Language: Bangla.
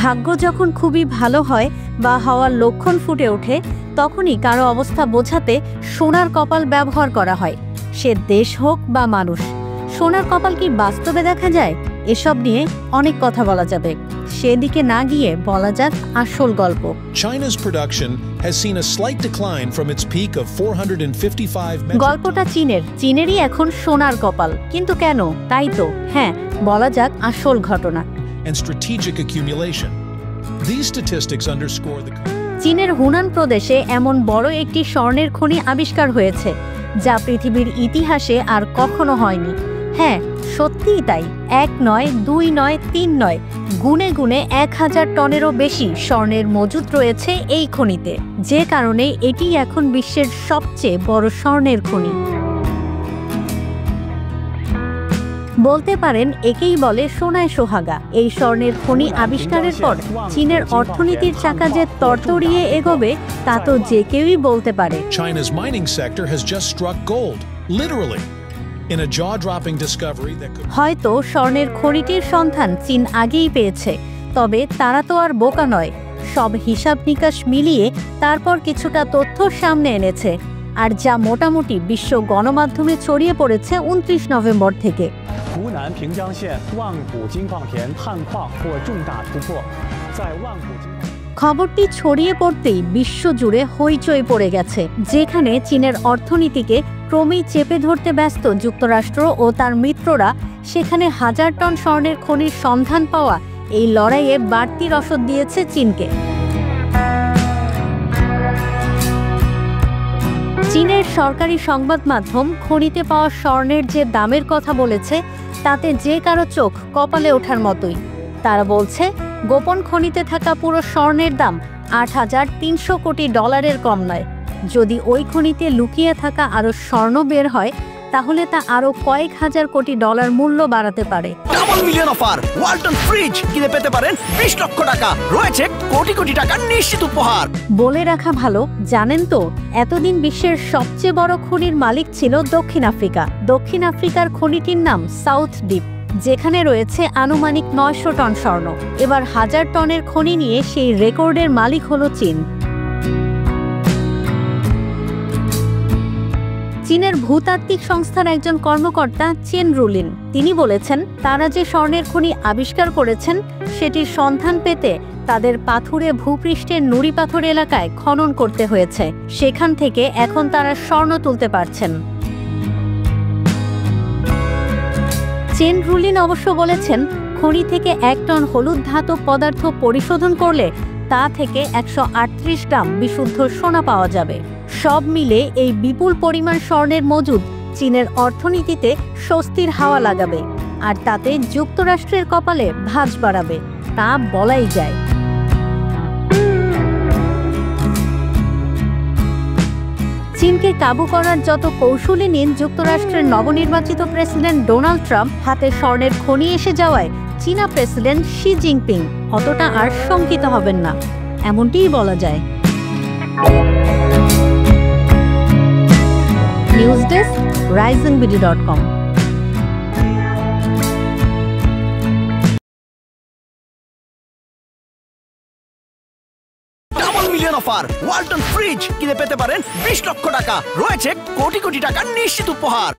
ভাগ্য যখন খুবই ভালো হয় বা হওয়ার লক্ষণ ফুটে ওঠে, তখনই কারো অবস্থা বোঝাতে সোনার কপাল ব্যবহার করা হয়, সে দেশ হোক বা মানুষ। সোনার কপাল কি বাস্তবে দেখা যায়? এসব নিয়ে অনেক কথা বলা যাবে, সেদিকে না গিয়ে বলা যাক আসল গল্প। China's production has seen a slight decline from its peak of 455 metric গল্পটা চীনেরই এখন সোনার কপাল, কিন্তু কেন? তাই তো, হ্যাঁ, বলা যাক আসল ঘটনা and strategic accumulation. These statistics underscore the চীনের হুনান প্রদেশে এমন বড় একটি স্বর্ণের খনি আবিষ্কার হয়েছে যা পৃথিবীর ইতিহাসে আর কখনো হয়নি। হ্যাঁ, সত্যিই তাই। 1 নয়, 2 নয়, 3 নয়, গুনে গুনে 1000 টনেরও বেশি স্বর্ণের মজুদ রয়েছে এই খনিতে, যে কারণে এটি এখন বিশ্বের সবচেয়ে বড় স্বর্ণের খনি। বলতে পারেন একেই বলে সোনায় সোহাগা। এই স্বর্ণের খনি আবিষ্কারের পর চীনের অর্থনীতির চাকা যে তরতরিয়ে এগোবে তা তো যে কেউই বলতে পারে। China's mining sector has just struck gold, literally, in a jaw-dropping discovery that could হয়তো স্বর্ণের খনিটির সন্ধান চীন আগেই পেয়েছে, তবে তারা তো আর বোকা নয়। সব হিসাব নিকাশ মিলিয়ে তারপর কিছুটা তথ্য সামনে এনেছে, আর যা মোটামুটি বিশ্ব গণমাধ্যমে ছড়িয়ে পড়েছে 29 নভেম্বর থেকে। 湖南平江县万古金矿田探矿获重大突破，在万古金矿 খবরটি ছড়িয়ে পড়তেই বিশ্বজুড়ে হইচই পড়ে গেছে, যেখানে চীনের অর্থনীতিকে ক্রমেই চেপে ধরতে ব্যস্ত যুক্তরাষ্ট্র ও তার মিত্ররা, সেখানে 1000 টন স্বর্ণের খনির সন্ধান পাওয়া এই লড়াইয়ে বাড়তি রসদ দিয়েছে চীনকে। চীনের সরকারি সংবাদ মাধ্যম খনিতে পাওয়া স্বর্ণের যে দামের কথা বলেছে, তাতে যে কারো চোখ কপালে ওঠার মতোই। তারা বলছে গোপন খনিতে থাকা পুরো স্বর্ণের দাম $8,300 কোটি কম নয়। যদি ওই খনিতে লুকিয়ে থাকা আরও স্বর্ণ বের হয়, তাহলে তা আরও কয়েক হাজার কোটি ডলার মূল্য বাড়াতে পারে। Double million offer, Walton fridge কিনে পেতে পারেন 20 লক্ষ টাকা, রয়েছে কোটি কোটি টাকার নিশ্চিত উপহার। বলে রাখা ভালো, জানেন তো, এতদিন বিশ্বের সবচেয়ে বড় খনির মালিক ছিল দক্ষিণ আফ্রিকা। দক্ষিণ আফ্রিকার খনিটির নাম সাউথ ডিপ, যেখানে রয়েছে আনুমানিক 900 টন স্বর্ণ। এবার 1000 টনের খনি নিয়ে সেই রেকর্ডের মালিক হলো চীন। চীনের ভূতাত্ত্বিক সংস্থার একজন কর্মকর্তা চেন রুলিন, তিনি বলেছেন তারা যে স্বর্ণের খনি আবিষ্কার করেছেন সেটির সন্ধান পেতে তাদের পাথুরে ভূপৃষ্ঠের নুড়ি পাথর এলাকায় খনন করতে হয়েছে। সেখান থেকে এখন তারা স্বর্ণ তুলতে পারছেন। চেন রুলিন অবশ্য বলেছেন, খনি থেকে 1 টন হলুদ ধাতব পদার্থ পরিশোধন করলে তা থেকে 138 গ্রাম বিশুদ্ধ সোনা পাওয়া যাবে। সব মিলে এই বিপুল পরিমাণ স্বর্ণের মজুদ চীনের অর্থনীতিতে স্বস্তির হাওয়া লাগাবে, আর তাতে যুক্তরাষ্ট্রের কপালে ভাঁজ বাড়াবে, তা বলাই যায়। চীনকে কাবু করার যত কৌশলই নিন যুক্তরাষ্ট্রের নবনির্বাচিত প্রেসিডেন্ট ডোনাল্ড ট্রাম্প, হাতে স্বর্ণের খনি এসে যাওয়ায় চীনা প্রেসিডেন্ট শি জিনপিং অতটা আর শঙ্কিত হবেন না, এমনটিই বলা যায়। News desk, risingBD.com। Double million offer, Walton fridge কিনে পেতে পারেন 20 লক্ষ টাকা, রয়েছে কোটি কোটি টাকার নিশ্চিত উপহার।